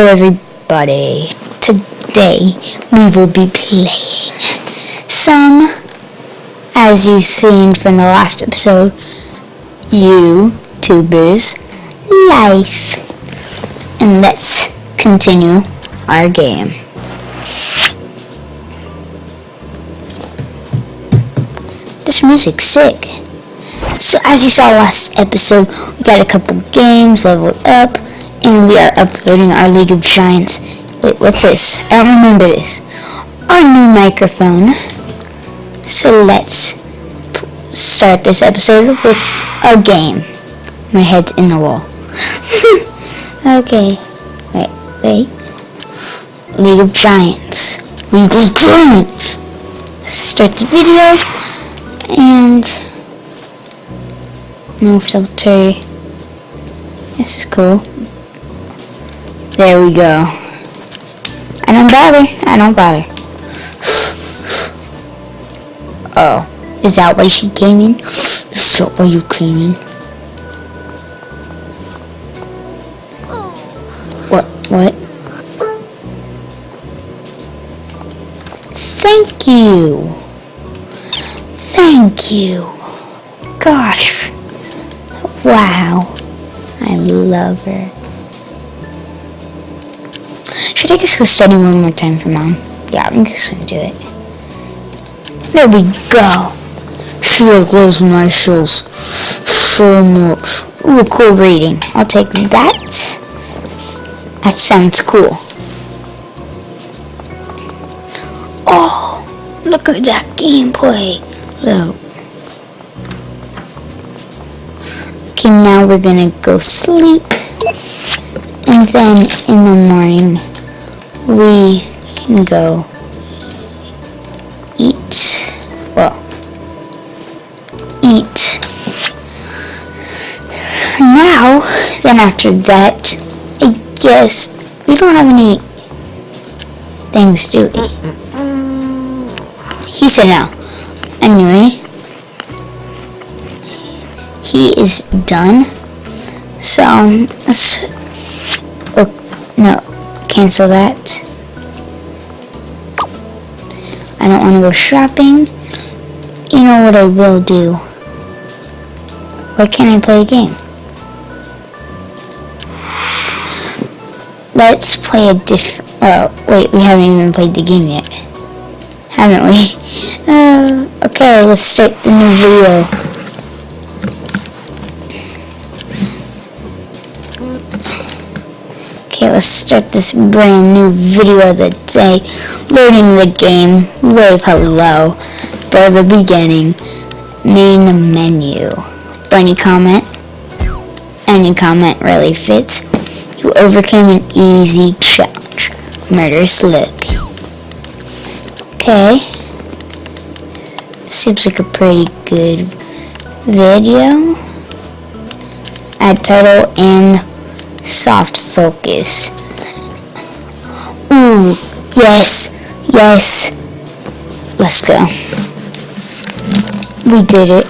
Hello everybody, today we will be playing some, as you've seen from the last episode, YouTuber's Life. And let's continue our game. This music's sick. So as you saw last episode, we got a couple games, leveled up, and we are uploading our League of Giants. Wait, what's this? I don't remember this. Our new microphone. So let's start this episode with a game. My head's in the wall. Okay. Wait. League of Giants. League of Giants. Start the video. And no filter. This is cool. There we go. I don't bother. Oh, is that why she came in? Is that why you came in? What? Thank you. Gosh. Wow. I love her. Should I just go study one more time for Mom? Yeah, I'm just gonna do it. There we go. She loves my shows so much. Ooh, cool reading. I'll take that. That sounds cool. Oh, look at that gameplay. Look. Okay, now we're gonna go sleep. And then in the morning, we can go eat. Now, then after that, I guess we don't have any things, do we? He said no. Anyway, he is done. So, let's... no, cancel that. I don't want to go shopping. You know what I will do? Why can't I play a game? Let's play a different... Oh, wait, we haven't even played the game yet. Haven't we? Okay, let's start the new video. Okay, let's start this brand new video of the day. Loading the game. Wave hello. For the beginning. Main menu. Any comment? Any comment really fits. You overcame an easy challenge. Murderous look. Okay. Seems like a pretty good video. Add title and soft focus. Ooh, yes. Let's go. We did it.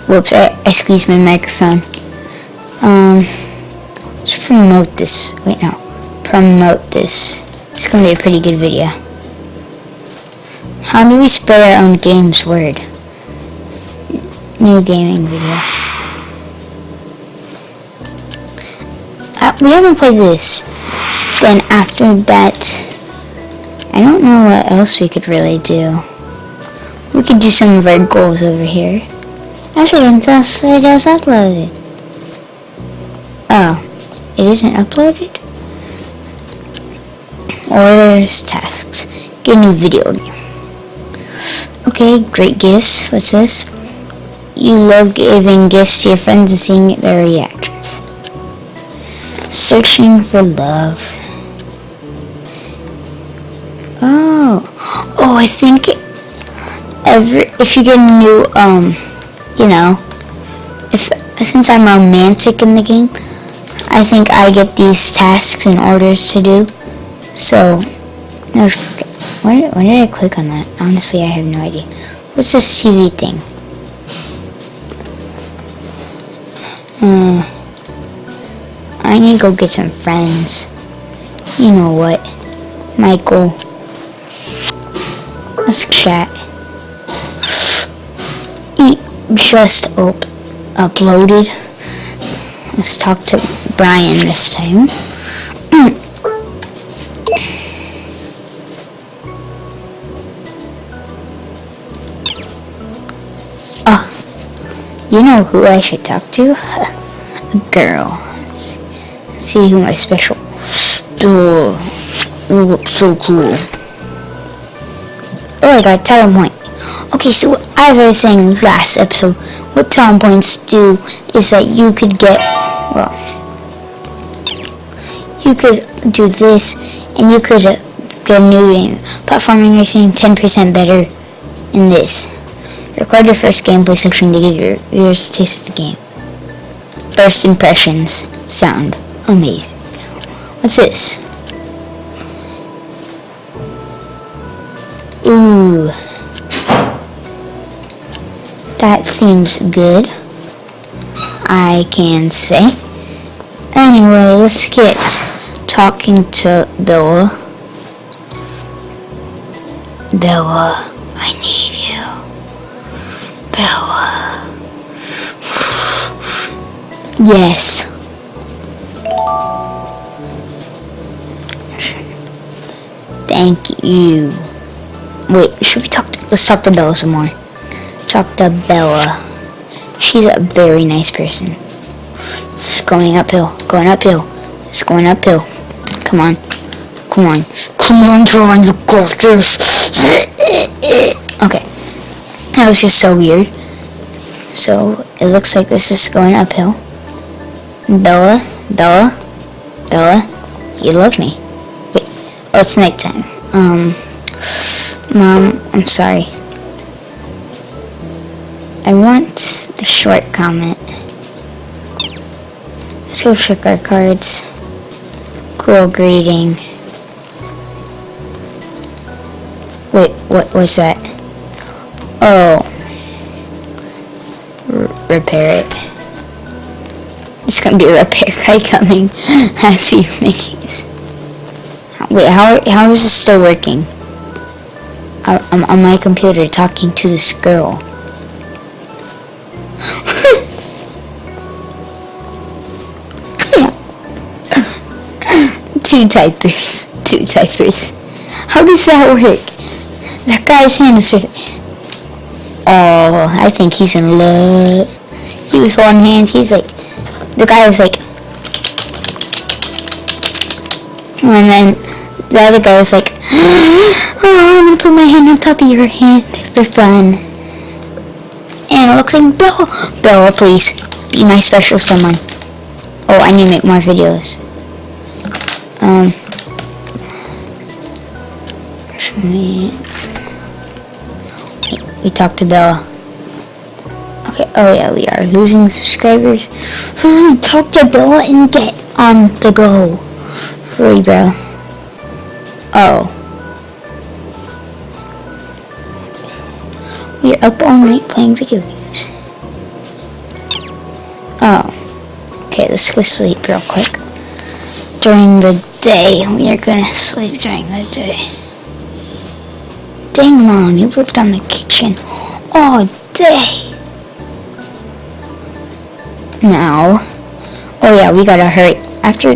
Whoops, I squeezed my microphone. Let's promote this. Wait, no. Promote this. It's gonna be a pretty good video. How do we spell our own game's word? New gaming video. We haven't played this. Then after that, I don't know what else we could really do. We could do some of our goals over here. Actually, until it is uploaded. Oh, it isn't uploaded? Orders, tasks. Get a new video game. Okay, great gifts. What's this? You love giving gifts to your friends and seeing their reactions. Searching for love. Oh, I think if you get a new, since I'm romantic in the game, I think I get these tasks and orders to do. So, when did I click on that? Honestly, I have no idea. What's this TV thing? I I need to go get some friends. You know what? Michael. Let's chat. He just uploaded. Let's talk to Brian this time. Oh, you know who I should talk to? A girl. Let's see who my special. Oh, you look so cool. Oh, I got talent point. Okay, so as I was saying last episode, what talent points do is that you could get, well, you could do this, and you could get a new game. Platforming racing 10% better in this. Record your first gameplay section to give your viewers a taste of the game. First impressions sound amazing. What's this? Ooh. That seems good, I can say. Anyway, let's get talking to Bella. Bella, I need you. Bella. Yes. Thank you. Wait, should we let's talk to Bella some more. Talk to Bella. She's a very nice person. It's going uphill. It's going uphill. Come on, John, you got this. Okay, that was just so weird. So it looks like this is going uphill. Bella, you love me. Wait, oh, it's nighttime. Mom, I'm sorry. I want the short comment. Let's go check our cards. Cool greeting. Wait, what was that? Oh. Repair it. There's gonna be a repair guy coming as we make this. Wait, how is this still working? I'm on my computer talking to this girl. Two typers. How does that work? That guy's hand is oh, I think he's in love. He was holding hands. He's like, the guy was like, and then the other guy was like, oh, I'm gonna put my hand on top of your hand for fun. And it looks like Bella, please be my special someone. Oh, I need to make more videos. We talked to Bella. Okay, oh yeah, we are losing subscribers. Talk to Bella and get on the go. Hurry, bro. Oh. We're up all night playing video games. Oh. Okay, let's go sleep real quick. During the day, we are gonna sleep during the day. Dang, Mom, you worked on the kitchen all day. Now, oh yeah, we gotta hurry. After,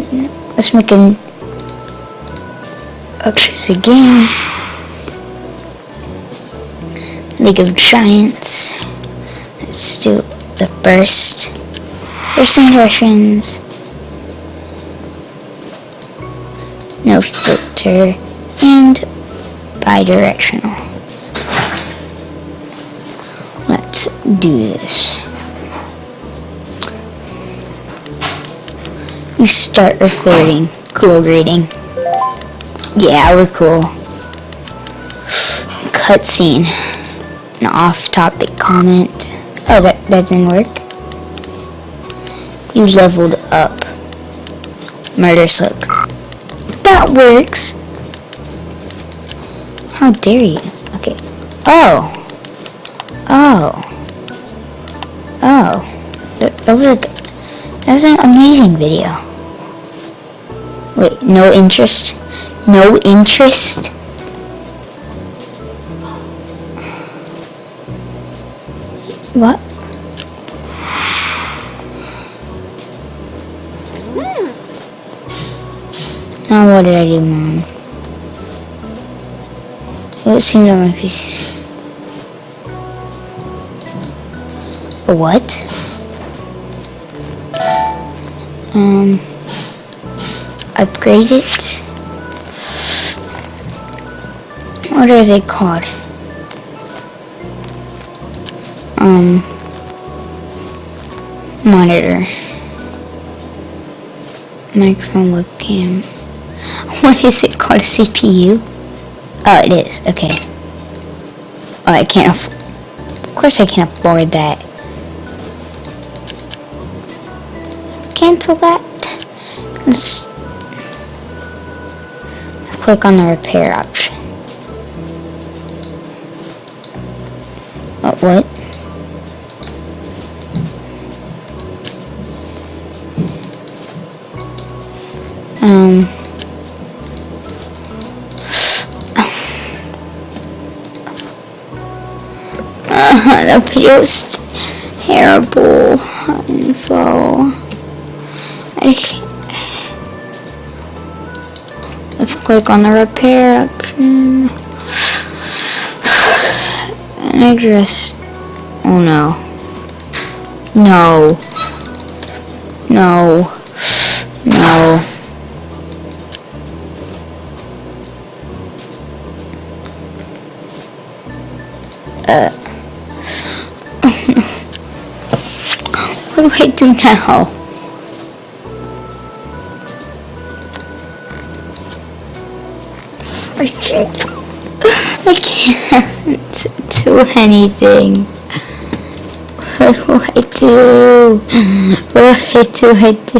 let's make an choose a game. League of Giants. Let's do the first impressions. No filter and bi-directional. Let's do this. You start recording. Cool greeting. Yeah, we're cool. Cutscene. An off-topic comment. Oh, that didn't work. You leveled up. Murder Silk. That works. How dare you? Okay. Oh. That was an amazing video. Wait, no interest? No interest? What? Now what did I do, Mom? It seems on my pieces. What? Upgrade it. What are they called? Monitor. Microphone, webcam. What is it called? CPU? Oh, it is. Okay. Oh, I can't. Of course, I can't afford that. Cancel that. Let's click on the repair option. Oh, what? The video's terrible info. Let's click on the repair option. And address. Oh no. No. No. No. What do I do now? I can't do anything. What do I do? What do I do?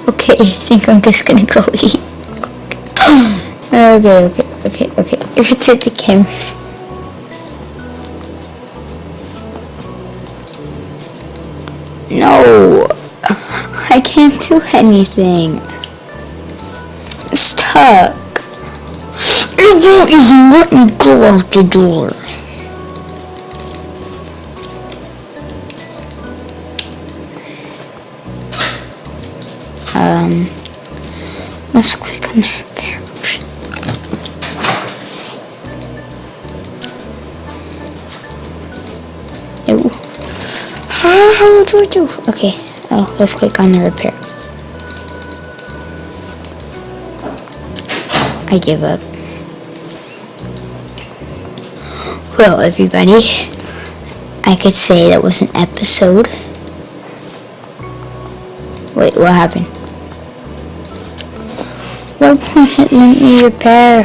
Okay, I think I'm just gonna go eat. Okay. Rotate the camera. No, I can't do anything. I'm stuck. It won't even let me go out the door. Let's click on the repair option. Ew. How do I do? Okay. Oh, let's click on the repair. I give up. Well, everybody, I could say that was an episode. Wait, what happened? Why won't it let me repair?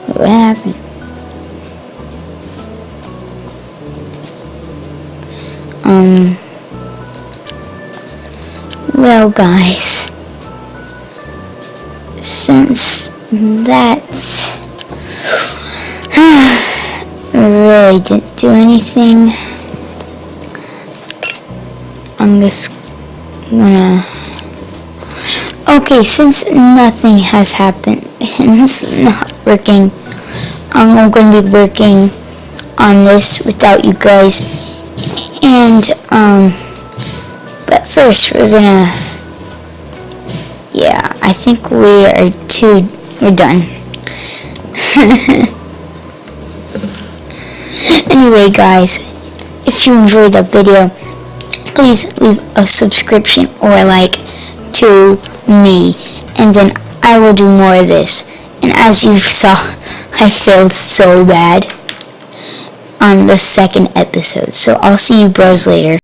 What happened? Well, guys, since that's really didn't do anything, I'm just gonna... Okay, since nothing has happened and it's not working, I'm gonna be working on this without you guys. And but first we're gonna, yeah, I think we're done. Anyway, guys, if you enjoyed the video, please leave a subscription or a like to me, and then I will do more of this. And as you saw, I failed so bad on the second episode, so I'll see you bros later.